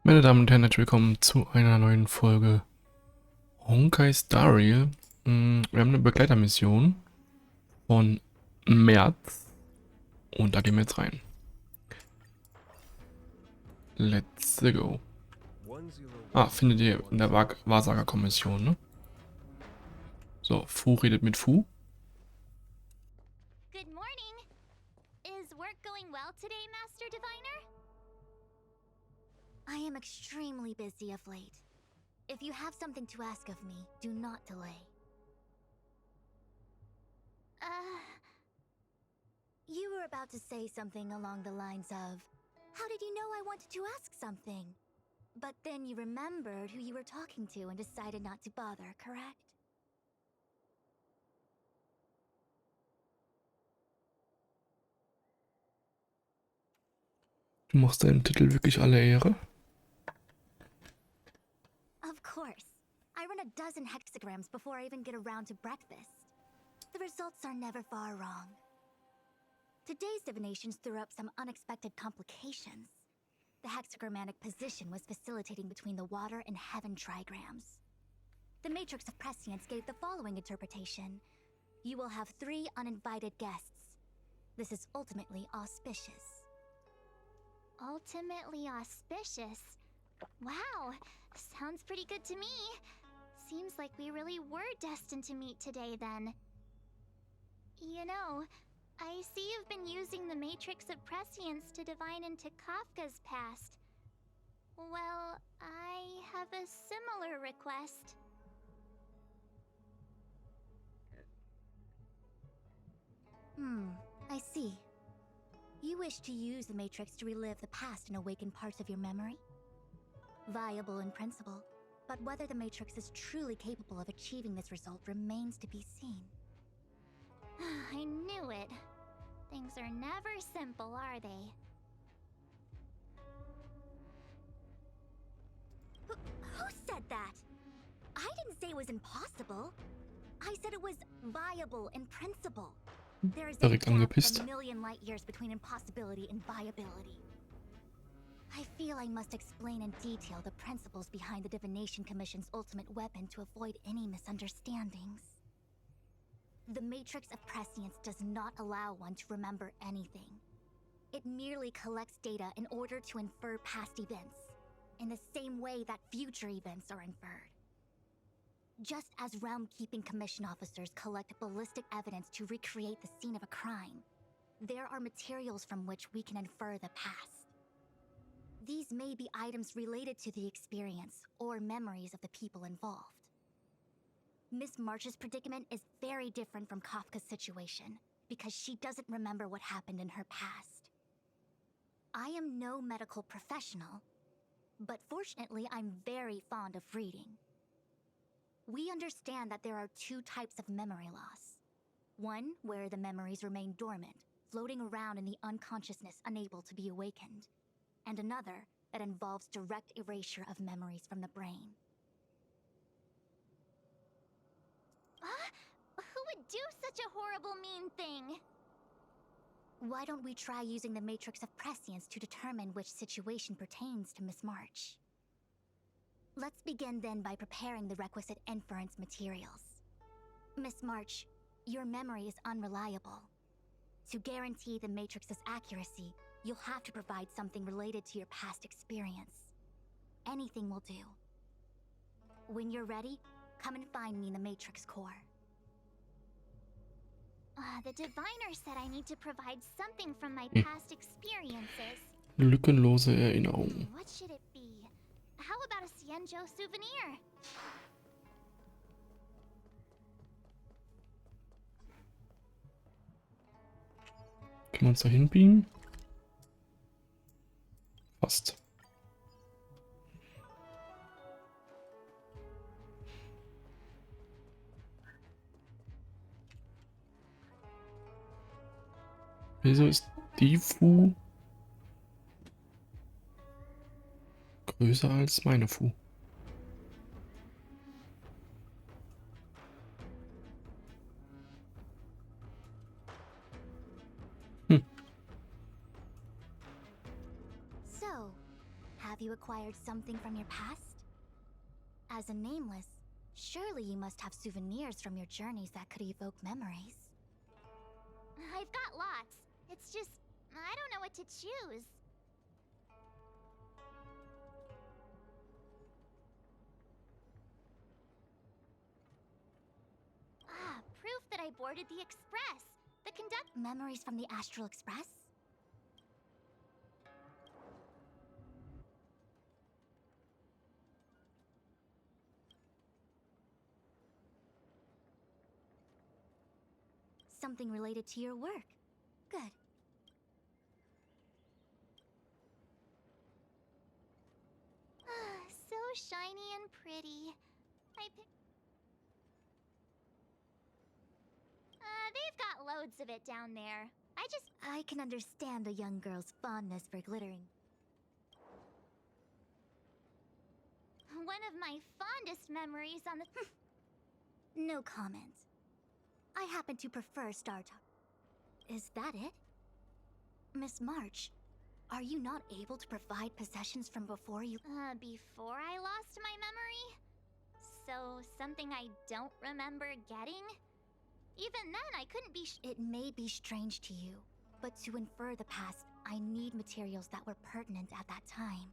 Meine Damen und Herren, herzlich willkommen zu einer neuen Folge Honkai Star Rail. Wir haben eine Begleitermission von März und da gehen wir jetzt rein. Let's go. Findet ihr in der Wahrsagerkommission, ne? So, Fu redet mit Fu. Good morning. Is work going well today, Master Diviner? I am extremely busy of late. If you have something to ask of me, do not delay. You were about to say something along the lines of, how did you know I wanted to ask something? But then you remembered who you were talking to and decided not to bother, correct? Du machst deinem Titel wirklich alle Ehre. Of course. I run a dozen hexagrams before I even get around to breakfast. The results are never far wrong. Today's divinations threw up some unexpected complications. The hexagrammatic position was facilitating between the water and heaven trigrams. The matrix of prescience gave the following interpretation. You will have 3 uninvited guests. This is ultimately auspicious. Ultimately auspicious? Wow, sounds pretty good to me. Seems like we really were destined to meet today then. You know, I see you've been using the matrix of prescience to divine into Kafka's past. Well, I have a similar request. I see. You wish to use the matrix to relive the past and awaken parts of your memory? Viable in principle, but whether the matrix is truly capable of achieving this result remains to be seen. I knew it. Things are never simple, are they? Who said that? I didn't say it was impossible. I said it was viable in principle. There is a Direkt gap angepisst. a million light years between impossibility and viability. I feel I must explain in detail the principles behind the Divination Commission's ultimate weapon to avoid any misunderstandings. The Matrix of Prescience does not allow one to remember anything. It merely collects data in order to infer past events, in the same way that future events are inferred. Just as Realm-Keeping Commission officers collect ballistic evidence to recreate the scene of a crime, there are materials from which we can infer the past. These may be items related to the experience or memories of the people involved. Miss March's predicament is very different from Kafka's situation because she doesn't remember what happened in her past. I am no medical professional, but fortunately I'm very fond of reading. We understand that there are 2 types of memory loss. One where the memories remain dormant, floating around in the unconsciousness unable to be awakened, and another that involves direct erasure of memories from the brain. Who would do such a horrible, mean thing? Why don't we try using the Matrix of Prescience to determine which situation pertains to Miss March? Let's begin then by preparing the requisite inference materials. Miss March, your memory is unreliable. To guarantee the Matrix's accuracy, you'll have to provide something related to your past experience. Anything will do. When you're ready, come and find me in the Matrix core. The diviner said I need to provide something from my past experiences. Lückenlose Erinnerung. What should it be? How about a Xianzhou souvenir? Können wir uns da hinbiegen? Fast. Wieso ist die Fu größer als meine Fu? Have you acquired something from your past? As a nameless, surely you must have souvenirs from your journeys that could evoke memories. I've got lots. It's just, I don't know what to choose. Proof that I boarded the express. The conduct memories from the Astral Express? Something related to your work. Good. So shiny and pretty. They've got loads of it down there. I can understand a young girl's fondness for glittering. One of my fondest memories on the... No comment. I happen to prefer Star Talk. Is that it? Miss March, are you not able to provide possessions from before you... Before I lost my memory? So, something I don't remember getting? Even then, I couldn't be... It may be strange to you, but to infer the past, I need materials that were pertinent at that time.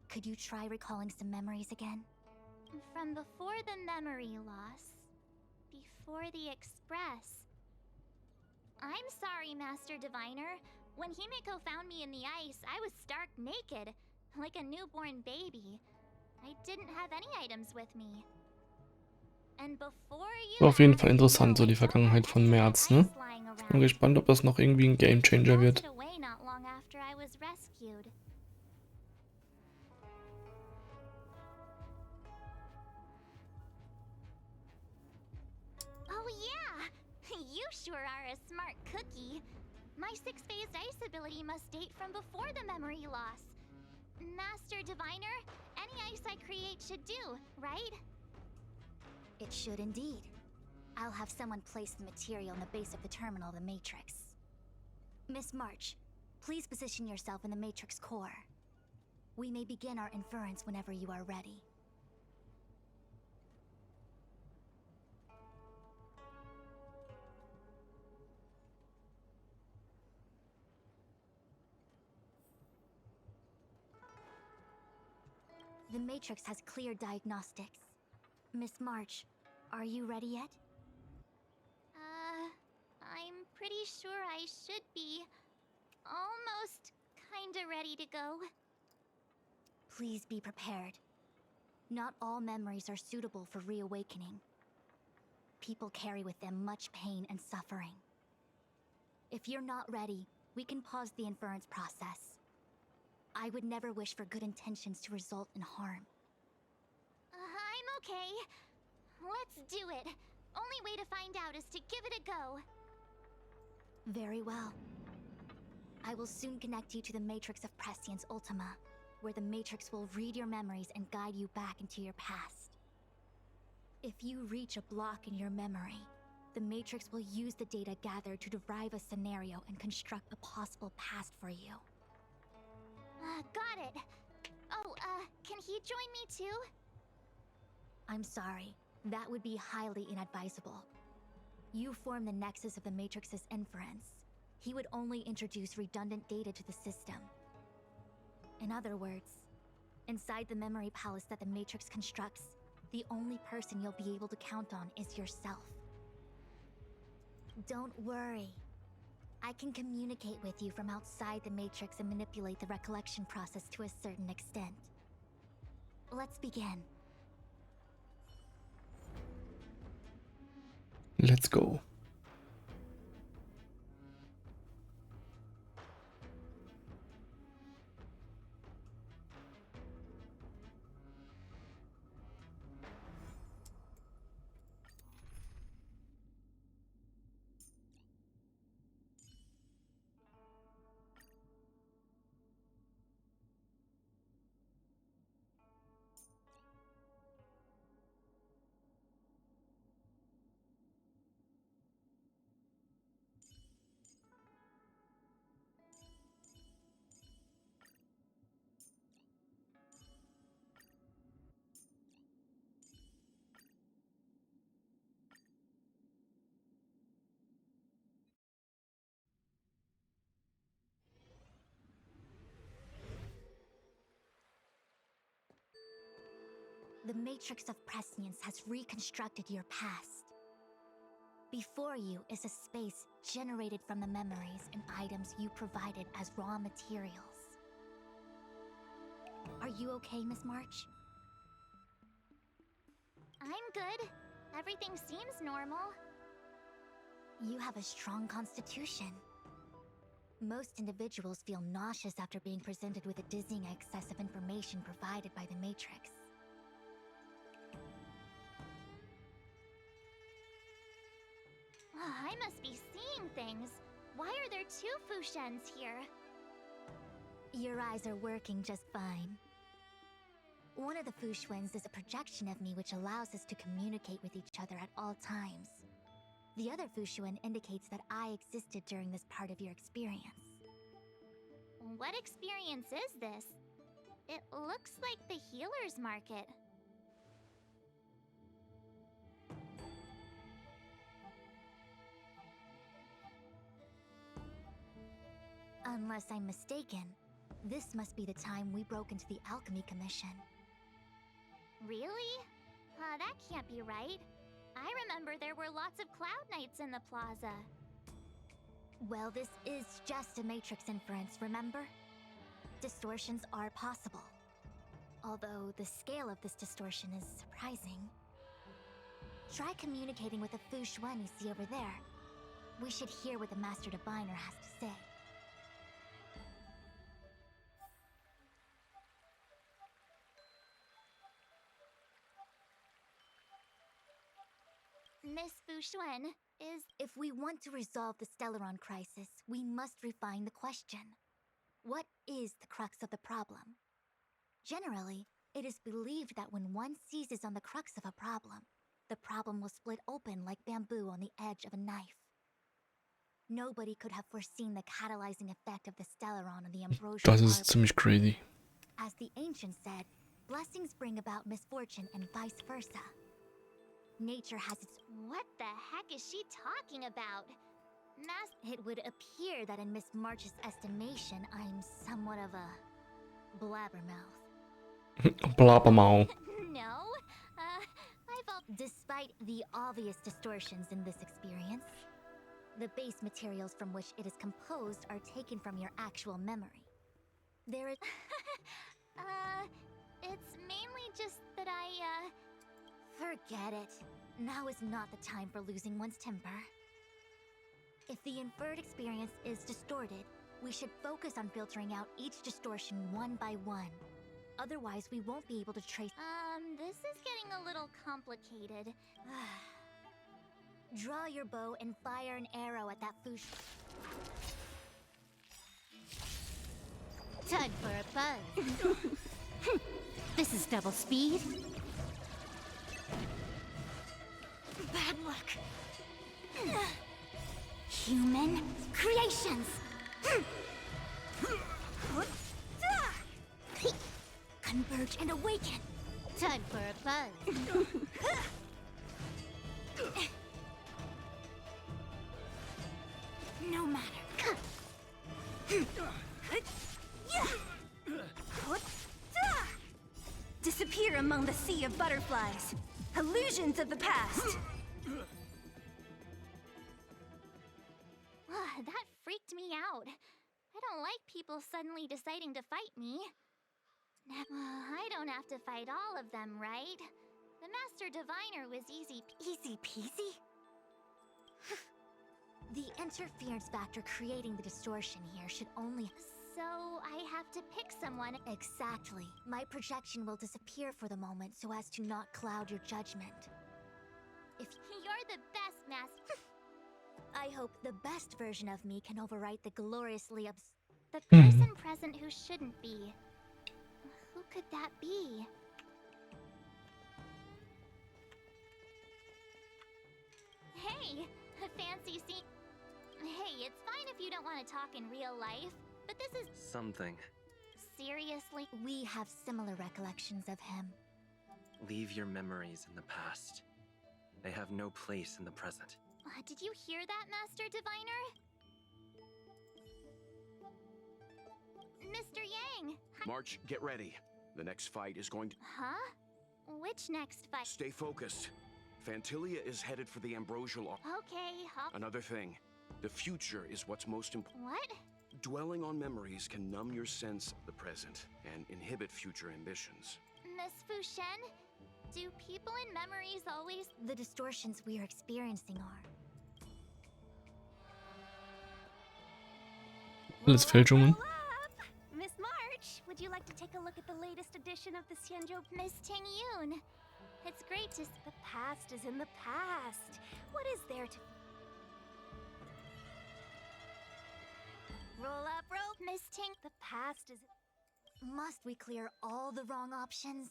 Could you try recalling some memories again? From before the memory loss. Before the Express. I'm sorry, Master Diviner. When Himiko found me in the ice, I was stark naked, like a newborn baby. I didn't have any items with me. And before you... Auf jeden Fall interessant, so die Vergangenheit von März, ne? Ich bin gespannt, ob das noch irgendwie ein Gamechanger wird. Oh yeah! You sure are a smart cookie. My six-phased ice ability must date from before the memory loss. Master Diviner, any ice I create should do, right? It should indeed. I'll have someone place the material in the base of the terminal of the Matrix. Miss March, please position yourself in the Matrix core. We may begin our inference whenever you are ready. The Matrix has clear diagnostics. Miss March, are you ready yet? I'm pretty sure I should be. Almost kinda ready to go. Please be prepared. Not all memories are suitable for reawakening. People carry with them much pain and suffering. If you're not ready, we can pause the inference process. I would never wish for good intentions to result in harm. I'm okay. Let's do it. Only way to find out is to give it a go. Very well. I will soon connect you to the Matrix of Prescience Ultima, where the Matrix will read your memories and guide you back into your past. If you reach a block in your memory, the Matrix will use the data gathered to derive a scenario and construct a possible past for you. Got it. Oh, can he join me too? I'm sorry. That would be highly inadvisable. You form the nexus of the Matrix's inference. He would only introduce redundant data to the system. In other words, inside the memory palace that the Matrix constructs, the only person you'll be able to count on is yourself. Don't worry. I can communicate with you from outside the Matrix and manipulate the recollection process to a certain extent. Let's begin. Let's go. The Matrix of Prescience has reconstructed your past. Before you is a space generated from the memories and items you provided as raw materials. Are you okay, Miss March? I'm good. Everything seems normal. You have a strong constitution. Most individuals feel nauseous after being presented with a dizzying excess of information provided by the Matrix. I must be seeing things. Why are there 2 Fushens here? Your eyes are working just fine. One of the Fushwens is a projection of me which allows us to communicate with each other at all times. The other Fushuen indicates that I existed during this part of your experience. What experience is this? It looks like the healer's market. Unless I'm mistaken, this must be the time we broke into the Alchemy Commission. Really? That can't be right. I remember there were lots of Cloud Knights in the plaza. Well, this is just a Matrix inference, remember? Distortions are possible. Although the scale of this distortion is surprising. Try communicating with the Fushuen you see over there. We should hear what the Master Diviner has to say. Miss Fushuen, is... If we want to resolve the Stellaron crisis, we must refine the question. What is the crux of the problem? Generally, it is believed that when one seizes on the crux of a the problem will split open like bamboo on the edge of a knife. Nobody could have foreseen the catalyzing effect of the Stellaron on the Ambrosial Das ist Arbor. ziemlich crazy. As the ancients said, blessings bring about misfortune and vice versa. Nature has its... What the heck is she talking about? It would appear that in Miss March's estimation, I'm somewhat of a blabbermouth. Blabbermau. No, Despite the obvious distortions in this experience, the base materials from which it is composed are taken from your actual memory. There is... it's mainly just that Forget it. Now is not the time for losing one's temper. If the inferred experience is distorted, we should focus on filtering out each distortion one by one. Otherwise, we won't be able to trace... this is getting a little complicated. Draw your bow and fire an arrow at that Fush... Time for a buzz. This is double speed. Bad luck. Human creations. Converge and awaken. Time for a buzz. No matter. Disappear among the sea of butterflies. Illusions of the past. That freaked me out. I don't like people suddenly deciding to fight me. I don't have to fight all of them, right? The Master Diviner was easy peasy? The interference factor creating the distortion here should only... So I have to pick someone. Exactly. My projection will disappear for the moment so as to not cloud your judgment. If You're the best, Master. I hope the best version of me can overwrite the gloriously The person present who shouldn't be. Who could that be? Hey, fancy scene. Hey, it's fine if you don't want to talk in real life, but this is... Something. Seriously? We have similar recollections of him. Leave your memories in the past. They have no place in the present. Did you hear that, Master Diviner? Mr. Yang! March, get ready. The next fight is going to... Huh? Which next fight? Stay focused. Fantilia is headed for the ambrosial. Okay, Another thing, the future is what's most important. What? Dwelling on memories can numb your sense of the present and inhibit future ambitions. Miss Fushen, do people in memories always... The distortions we are experiencing are. Alles Fälschungen. Roll up! Miss March, would you like to take a look at the latest edition of the Xianzhou? Miss Tingyun, it's great to... The past is in the past. What is there to... Roll up, roll. Miss Ting... The past is... Must we clear all the wrong options?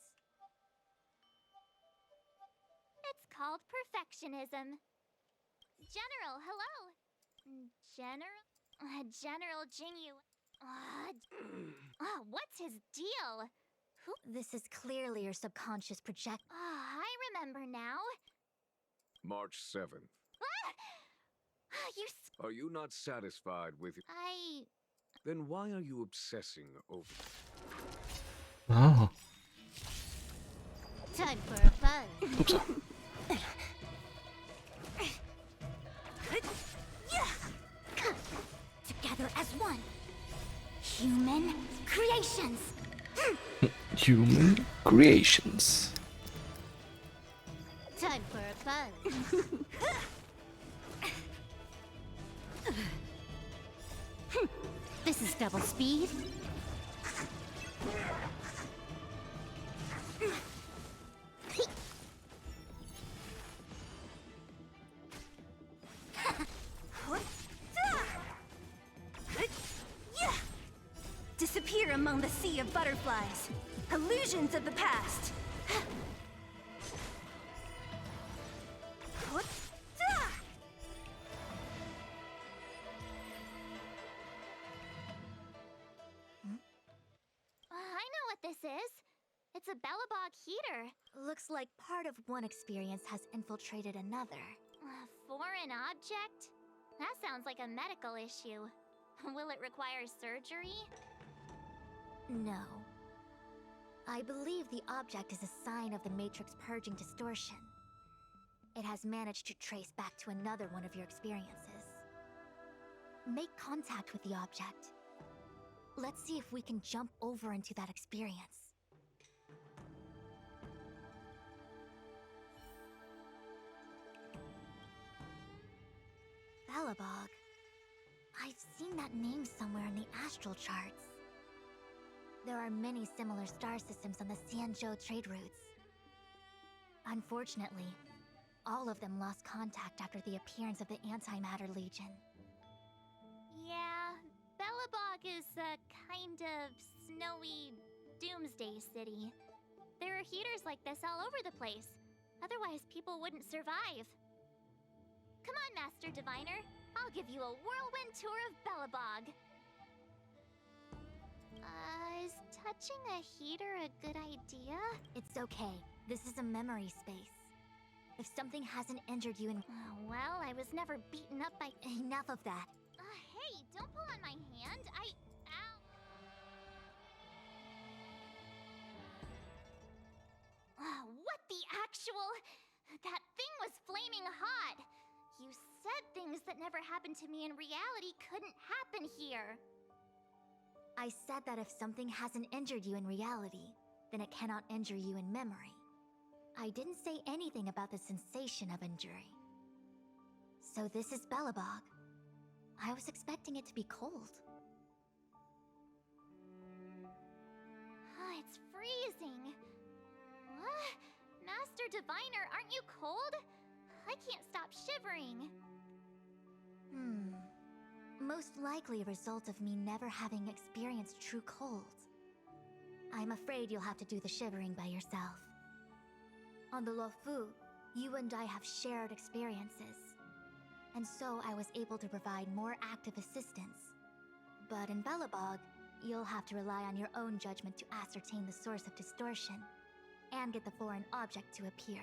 It's called perfectionism. General, hello. General Jingyu. What's his deal? Who? This is clearly your subconscious project. I remember now. March 7th. You... Are you not satisfied with it? Then why are you obsessing over it? Ah. Time for a fun. Ups. Together as one. Human creations. Human creations. Time for a fun. This is double speed. Disappear among the sea of butterflies. Illusions of the past. I know what this is. It's a Bellabog heater. Looks like part of one experience has infiltrated another. A foreign object? That sounds like a medical issue. Will it require surgery? No. I believe the object is a sign of the Matrix purging distortion. It has managed to trace back to another one of your experiences. Make contact with the object. Let's see if we can jump over into that experience. Bellabog. I've seen that name somewhere in the astral charts. There are many similar star systems on the Xianzhou trade routes. Unfortunately, all of them lost contact after the appearance of the Antimatter Legion. Yeah, Bellabog is a kind of snowy doomsday city. There are heaters like this all over the place. Otherwise, people wouldn't survive. Come on, Master Diviner. I'll give you a whirlwind tour of Bellabog. Is touching a heater a good idea? It's okay. This is a memory space. If something hasn't injured you in... Well, I was never beaten up by... Enough of that. Hey, don't pull on my hand. Ow. What the actual... That thing was flaming hot. You said things that never happened to me in reality couldn't happen here. I said that if something hasn't injured you in reality, then it cannot injure you in memory. I didn't say anything about the sensation of injury. So this is Bellabog. I was expecting it to be cold. It's freezing. What? Master Diviner, aren't you cold? I can't stop shivering. Most likely a result of me never having experienced true cold. I'm afraid you'll have to do the shivering by yourself. On the Luofu, you and I have shared experiences, and so I was able to provide more active assistance. But in Bellabog, you'll have to rely on your own judgment to ascertain the source of distortion, and get the foreign object to appear.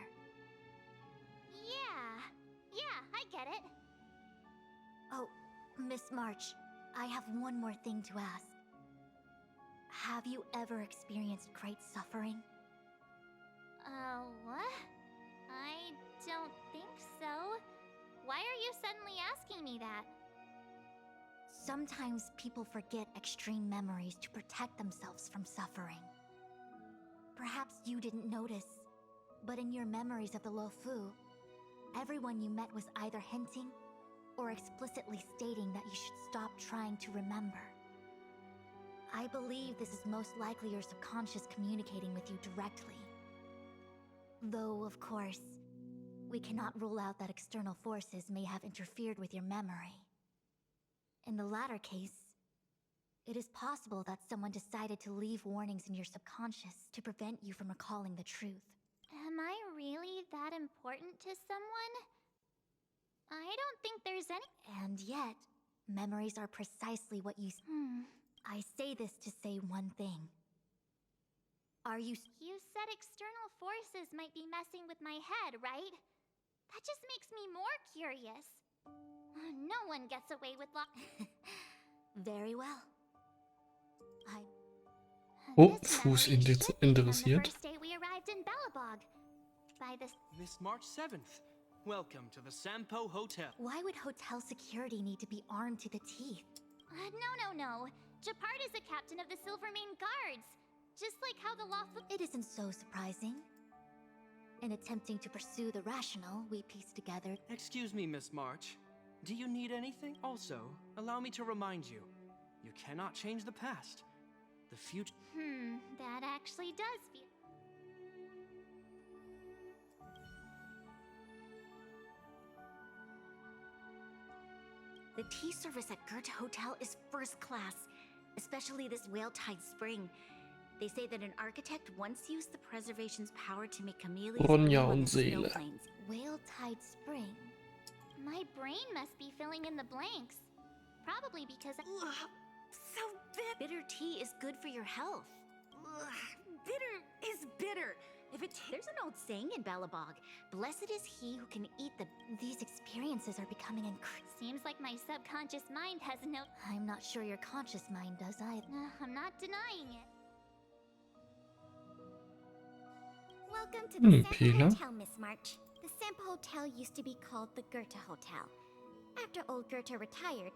Yeah, I get it. Oh, Miss March, I have one more thing to ask. Have you ever experienced great suffering? What? I don't think so. Why are you suddenly asking me that? Sometimes people forget extreme memories to protect themselves from suffering. Perhaps you didn't notice, but in your memories of the Luofu, everyone you met was either hinting or explicitly stating that you should stop trying to remember. I believe this is most likely your subconscious communicating with you directly. Though, of course, we cannot rule out that external forces may have interfered with your memory. In the latter case, it is possible that someone decided to leave warnings in your subconscious to prevent you from recalling the truth. Am I really that important to someone? I don't think there's any. And yet, memories are precisely what you... I say this to say one thing. Are you... You said external forces might be messing with my head, right? That just makes me more curious. No one gets away with Very well. Oh, This Fuß memory should be from the interessiert. first day we arrived in Belobog. By this... Miss March 7th. Welcome to the Sampo Hotel. Why would hotel security need to be armed to the teeth? No. Japard is the captain of the Silvermane Guards. Just like how the lawful... It isn't so surprising. In attempting to pursue the rational, we pieced together... Excuse me, Miss March. Do you need anything? Also, allow me to remind you, you cannot change the past. The future... That actually does feel... The tea service at Goethe Hotel is first class, especially this Whale-Tide Spring. They say that an architect once used the preservation's power to make camellias Ronja grow on und the snow Seele. plains. Whale-Tide Spring. My brain must be filling in the blanks. Probably because... Ugh, so bitter. Bitter tea is good for your health. Ugh, bitter is bitter. There's an old saying in Belobog. Blessed is he who can eat the... These experiences are becoming Seems like my subconscious mind has no... I'm not sure your conscious mind does either. I'm not denying it. Welcome to the Sampo Pila. Hotel, Miss March. The Sampo Hotel used to be called the Goethe Hotel. After old Goethe retired,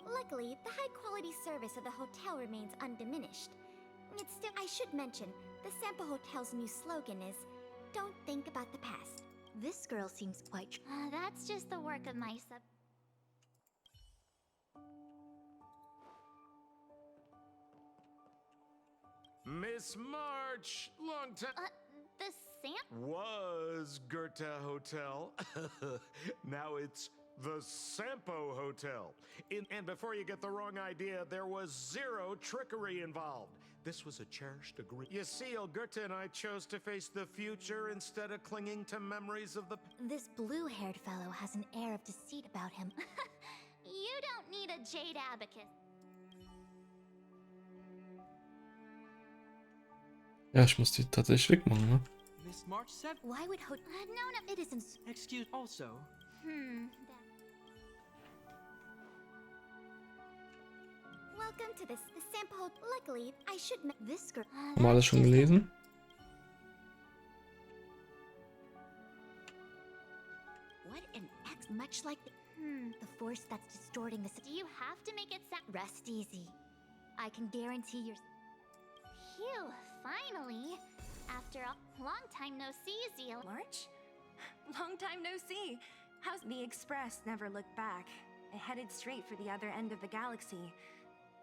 luckily, the high-quality service of the hotel remains undiminished. It's still... I should mention, the Sampo Hotel's new slogan is, "Don't think about the past." This girl seems quite... That's just the work of my sub... Miss March, long time. The Sam... Was Goethe Hotel. Now it's the Sampo Hotel. And before you get the wrong idea, there was zero trickery involved. This was a cherished agreement. You see, Goethe and I chose to face the future instead of clinging to memories of the... This blue-haired fellow has an air of deceit about him. You don't need a jade abacus. Ja, ich muss die tatsächlich wegmachen, ne? Miss March 7th. Why would No, It isn't... Excuse... Also, Welcome to the Sampo... Luckily, I should... This girl... Haben wir alles schon gelesen? What an much like the... The force that's distorting the... Do you have to make it sound... Rest easy. I can guarantee your... Phew, finally. After a long time no see, Zeal. March? Long time no see. How's the Express never looked back? It headed straight for the other end of the galaxy.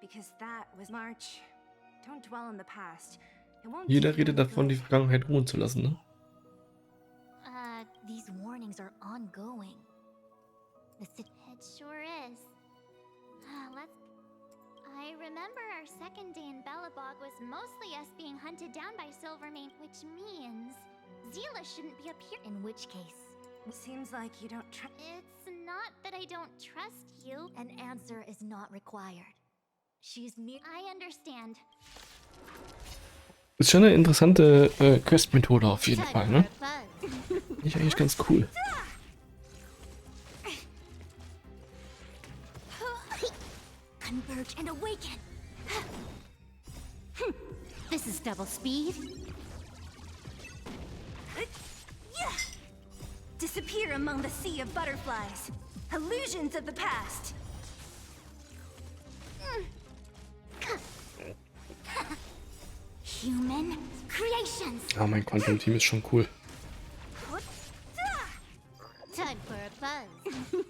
Because that was March. Don't dwell on the past. It won't Jeder do you redet any davon, die good. Vergangenheit ruhen zu lassen, ne? These warnings are ongoing. It sure is. I remember our second day in Belobog was mostly us being hunted down by Silvermane, which means Zila shouldn't be up here. In which case... Seems like you don't trust... It's not that I don't trust you. An answer is not required. She's mere... I understand. Ist schon eine interessante Quest-Methode auf jeden Fall, ne? Finde ich eigentlich ganz cool. Converge and awaken! This is double speed. disappear among the sea of butterflies. Illusions of the past. Human creations. Ah, mein Quantum-Team ist schon cool. Time for a buzz.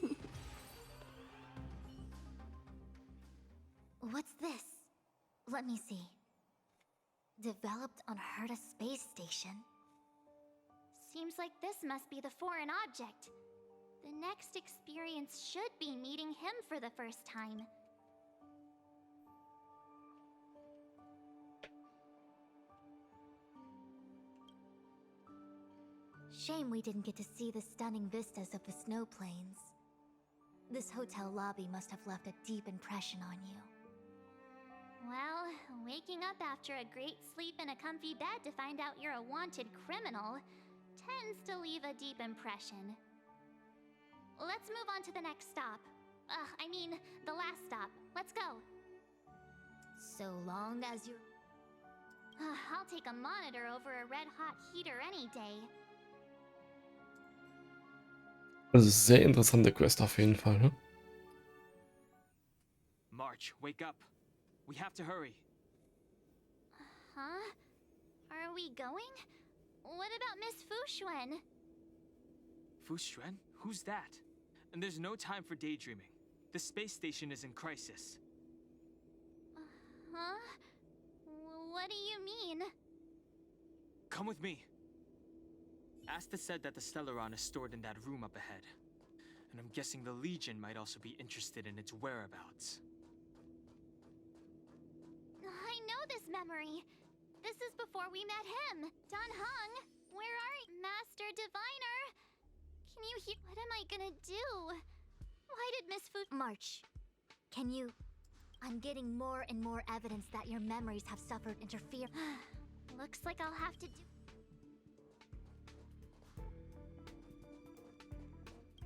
What's this? Let me see. Developed on Herta space station. Seems like this must be the foreign object. The next experience should be meeting him for the first time. Shame we didn't get to see the stunning vistas of the snow plains. This hotel lobby must have left a deep impression on you. Well, waking up after a great sleep in a comfy bed to find out you're a wanted criminal tends to leave a deep impression. Let's move on to the next stop. I mean, the last stop. Let's go. So long as you... I'll take a monitor over a red-hot heater any day. Das ist sehr interessante Quest auf jeden Fall, ne? March, wake up. We have to hurry. Huh? Are we going? What about Miss Fuxuan? Fuxuan? Who's that? And there's no time for daydreaming. The space station is in crisis. Huh? What do you mean? Come with me. Asta said that the Stellaron is stored in that room up ahead. And I'm guessing the Legion might also be interested in its whereabouts. I know this memory. This is before we met him. Dan Heng, where are you? Master Diviner? Can you hear? What am I gonna do? Why did Miss Fu... March, can you... I'm getting more and more evidence that your memories have suffered interference. Looks like I'll have to do...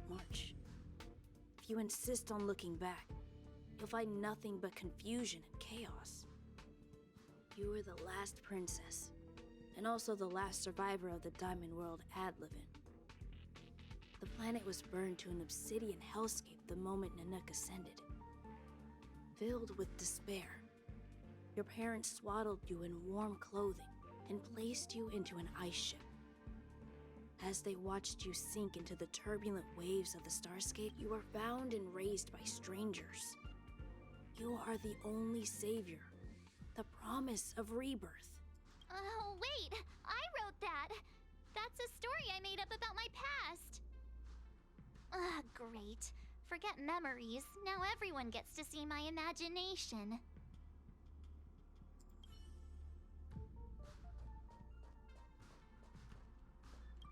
March, if you insist on looking back, you'll find nothing but confusion and chaos. You were the last princess, and also the last survivor of the Diamond World Adlivin. The planet was burned to an obsidian hellscape the moment Nanook ascended. Filled with despair, your parents swaddled you in warm clothing and placed you into an ice ship. As they watched you sink into the turbulent waves of the starscape, you were found and raised by strangers. You are the only savior, the promise of rebirth. Oh, wait! I wrote that! That's a story I made up about my past! Great. Forget memories. Now everyone gets to see my imagination.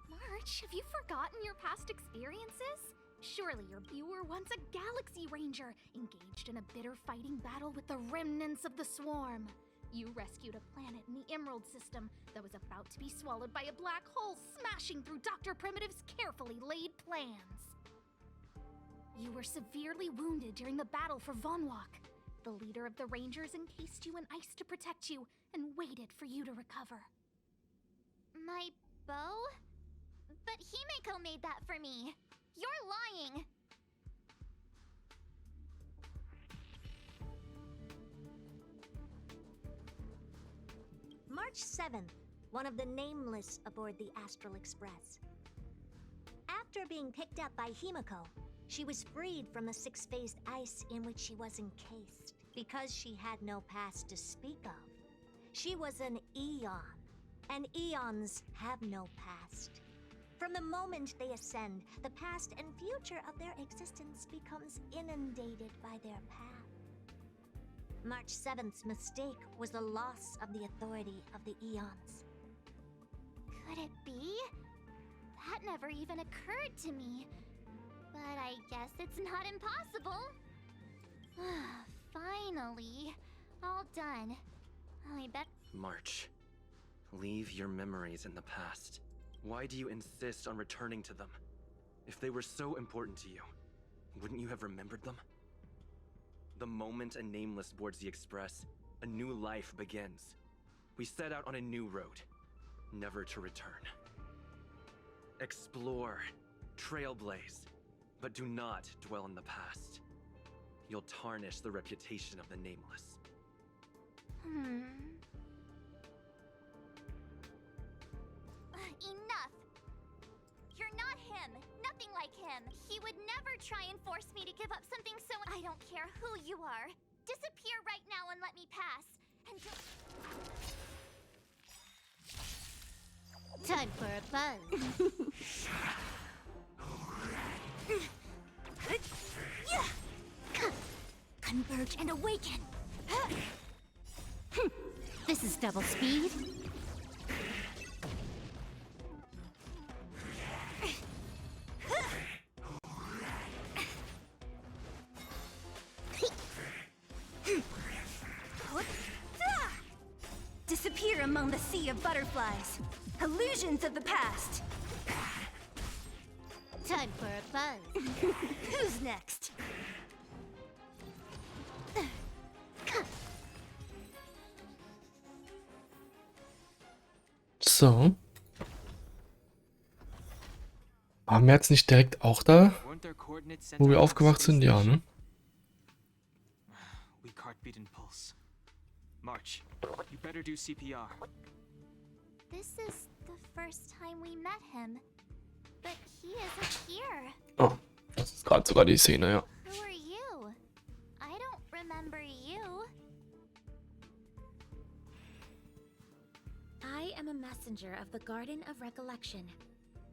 March, have you forgotten your past experiences? Surely you were once a Galaxy Ranger, engaged in a bitter fighting battle with the remnants of the Swarm. You rescued a planet in the Emerald System that was about to be swallowed by a black hole, smashing through Dr. Primitive's carefully laid plans. You were severely wounded during the battle for Vonwalk. The leader of the Rangers encased you in ice to protect you and waited for you to recover. My bow? But Himeko made that for me. You're lying. March 7th, one of the Nameless aboard the Astral Express. After being picked up by Himeko, she was freed from the six-phased ice in which she was encased. Because she had no past to speak of, she was an Eon, and Eons have no past. From the moment they ascend, the past and future of their existence becomes inundated by their path. March 7th's mistake was the loss of the authority of the Eons. Could it be? That never even occurred to me. But I guess it's not impossible. Finally. All done. I bet... March, leave your memories in the past. Why do you insist on returning to them? If they were so important to you, wouldn't you have remembered them? The moment a Nameless boards the Express, a new life begins. We set out on a new road, never to return. Explore, Trailblaze, but do not dwell in the past. You'll tarnish the reputation of the Nameless. Enough! You're not him! Nothing like him! He would never try and force me to give up something so— I don't care who you are! Disappear right now and let me pass! And Time for a buzz. Converge and awaken! This is double speed. Disappear among the sea of butterflies. Illusions of the past. Time for a buzz. Who's next? So. War März nicht direkt auch da, wo wir aufgewacht sind? Ja, ne? Weak heartbeat and pulse. March, you better do CPR. this is the first time we met him. But he isn't here. Oh, das ist gerade sogar die Szene, ja. Who are you? I don't remember you. I am a messenger of the Garden of Recollection.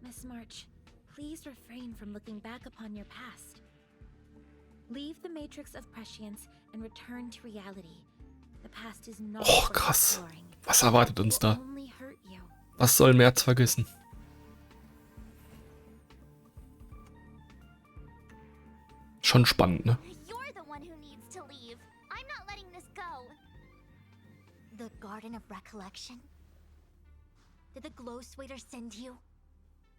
Miss March, please refrain from looking back upon your past. Leave the matrix of prescience and return to reality. The past is not Oh, worth krass. exploring. Was erwartet uns It will da? only hurt you. Was soll März vergessen? Schon spannend, ne? You're the one who needs to leave. I'm not letting this go. The Garden of Recollection? Did the Glow Swader send you?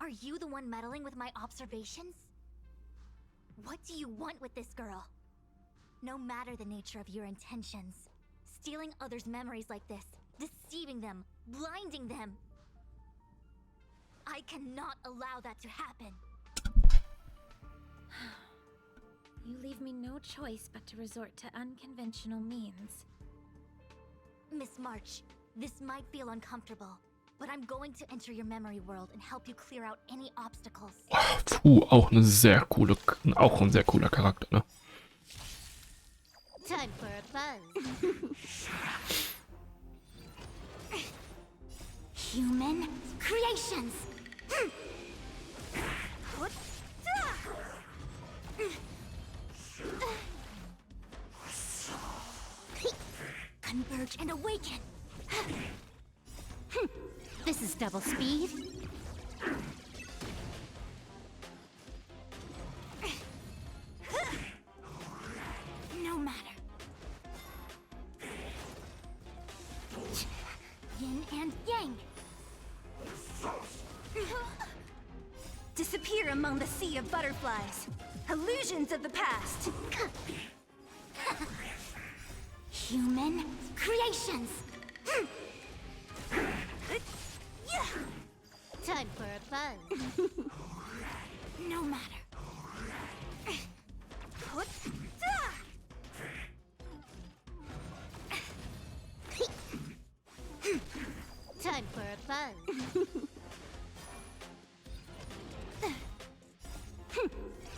Are you the one meddling with my observations? What do you want with this girl? No matter the nature of your intentions, stealing others' memories like this, deceiving them, blinding them, I cannot allow that to happen. You leave me no choice but to resort to unconventional means. Miss March, this might feel uncomfortable, but I'm going to enter your memory world and help you clear out any obstacles. Auch eine sehr coole, auch ein sehr cooler Charakter, ne? Time for a buzz. Human creations! Converge and awaken! This is double speed. No matter. Yin and yang. Disappear among the sea of butterflies. Illusions of the past. Human creations. Time for a buzz. No matter. Time for a buzz.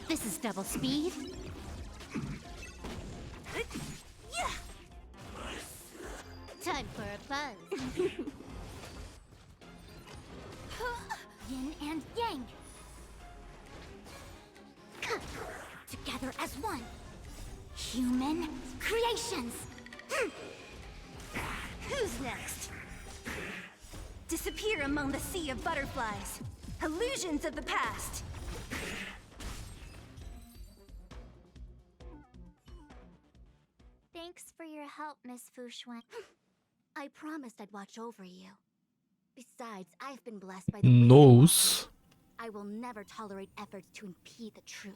This is double speed. Time for a buzz. Yin and yang. Together as one. Human creations. Who's next? Disappear among the sea of butterflies. Illusions of the past. Thanks for your help, Miss Fushuen. I promised I'd watch over you. Besides, I've been blessed by the Nose. I will never tolerate efforts to impede the truth.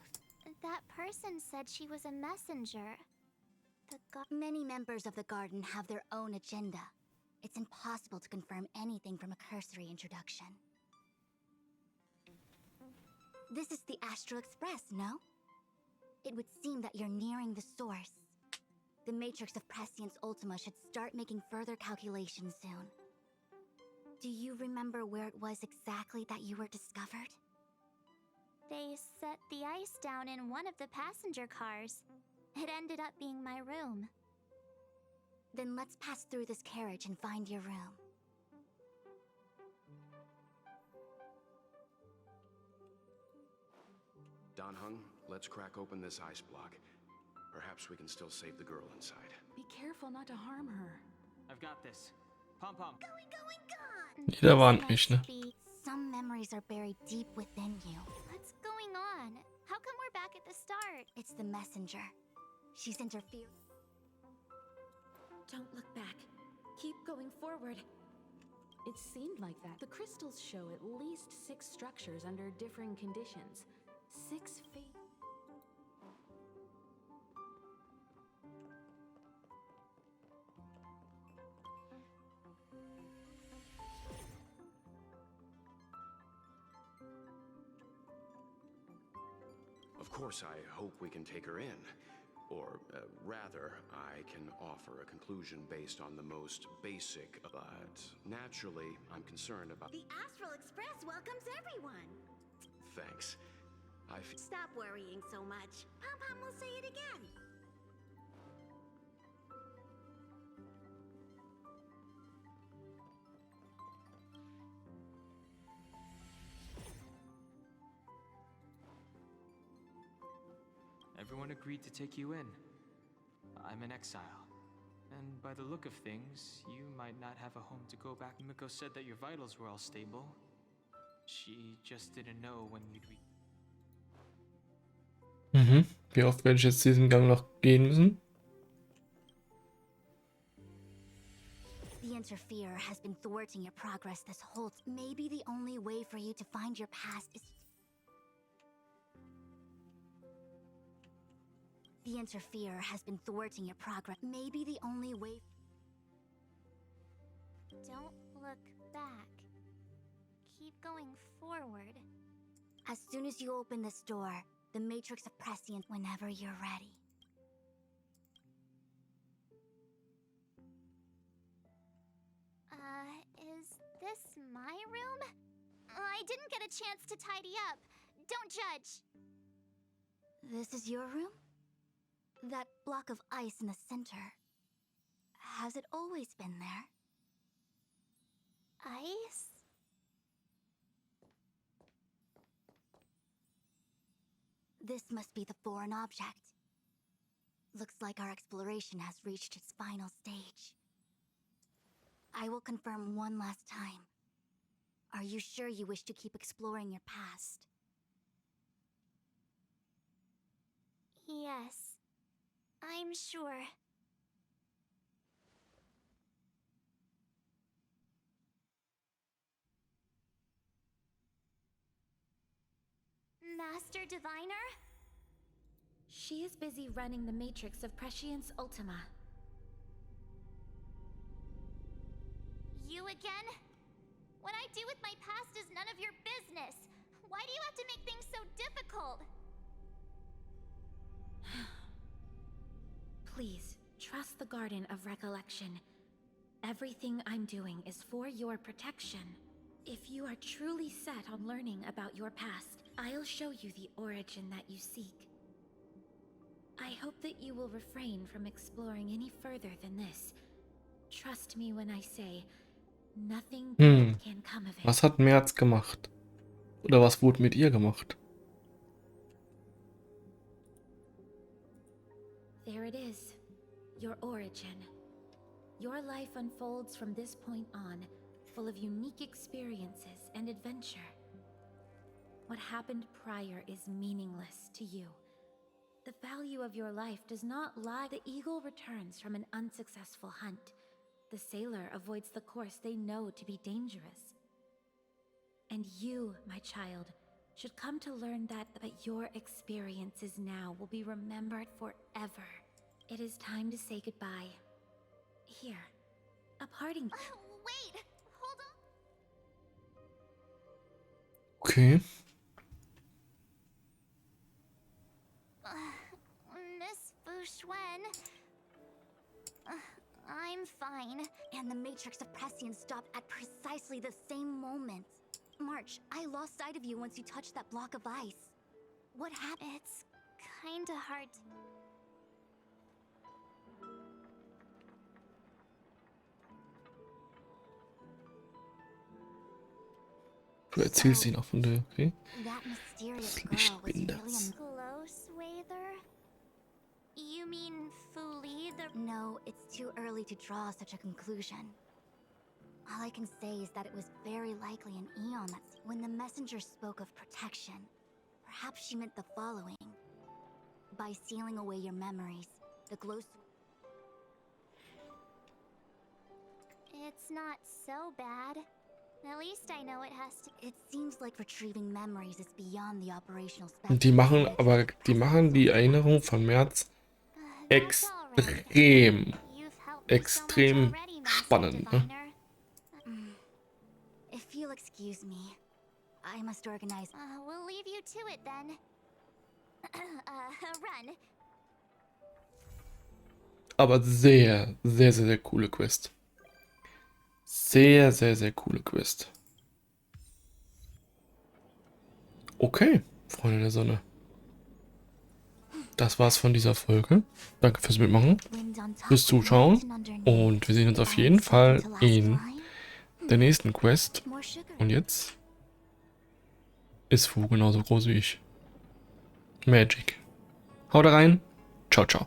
That person said she was a messenger. Many members of the Garden have their own agenda. It's impossible to confirm anything from a cursory introduction. This is the Astral Express, no? It would seem that you're nearing the source. The matrix of Prescience Ultima should start making further calculations soon. Do you remember where it was exactly that you were discovered? They set the ice down in one of the passenger cars. It ended up being my room. Then let's pass through this carriage and find your room. Danhung, let's crack open this ice block. Perhaps we can still save the girl inside. Be careful not to harm her. I've got this. Pom Pom. Jeder warnt mich, ne? Some memories are buried deep within you. What's going on? How come we're back at the start? It's the messenger. She's interfered. Don't look back. Keep going forward. It seemed like that. The crystals show at least 6 structures under differing conditions. 6 fate. Of course, I hope we can take her in. Or, rather, I can offer a conclusion based on the most basic, but naturally, I'm concerned about... The Astral Express welcomes everyone. Thanks. Stop worrying so much. Pom-Pom will say it again. Everyone agreed to take you in. I'm in exile. And by the look of things, you might not have a home to go back. Miko said that your vitals were all stable. She just didn't know when you'd be... Wie oft werde ich jetzt diesen Gang noch gehen müssen? The interferer has been thwarting your progress this whole Maybe the only way for you to find your past is... The interferer has been thwarting your progress. Maybe the only way... Don't look back. Keep going forward. As soon as you open this door, the matrix of prescience whenever you're ready. Is this my room? I didn't get a chance to tidy up. Don't judge. This is your room? That block of ice in the center. Has it always been there? Ice? This must be the foreign object. Looks like our exploration has reached its final stage. I will confirm one last time. Are you sure you wish to keep exploring your past? Yes, I'm sure. Master Diviner? She is busy running the matrix of Prescience Ultima. You again? What I do with my past is none of your business. Why do you have to make things so difficult? Please, trust the Garden of Recollection. Everything I'm doing is for your protection. If you are truly set on learning about your past, I'll show you the origin that you seek. I hope that you will refrain from exploring any further than this. Trust me when I say, nothing good can come of it. Was hat März gemacht? Oder was wurde mit ihr gemacht? There it is, your origin. Your life unfolds from this point on, full of unique experiences and adventure. What happened prior is meaningless to you. The value of your life does not lie. The eagle returns from an unsuccessful hunt. The sailor avoids the course they know to be dangerous. And you, my child, should come to learn that your experiences now will be remembered forever. It is time to say goodbye. Here, a parting... Wait! Hold on! Okay. and stopped at precisely the same moment. March, I lost sight of you once you touched that block of ice. What happened? It's kinda hard. Du erzählst ihn auch von der, okay? That mysterious Das girl Licht was really bindet. Close, Wather? You mean Fuli, the... No, it's too early to draw such a conclusion. All I can say is that it was very likely an Eon that's when the messenger spoke of protection. Perhaps she meant the following. By sealing away your memories, the glow... It's not so bad. At least I know it has to... It seems like retrieving memories is beyond the operational Und spectrum. die machen die Erinnerung von März extrem spannend, ne? If you'll excuse me, I must organize... we'll leave you to it then. Run. Aber sehr, sehr, sehr, sehr coole Quest. Sehr, sehr, sehr coole Quest. Okay, Freunde der Sonne. Das war's von dieser Folge. Danke fürs Mitmachen, fürs Zuschauen. Und wir sehen uns auf jeden Fall in der nächsten Quest. Und jetzt ist Fu genauso groß wie ich. Magic. Haut rein. Ciao, ciao.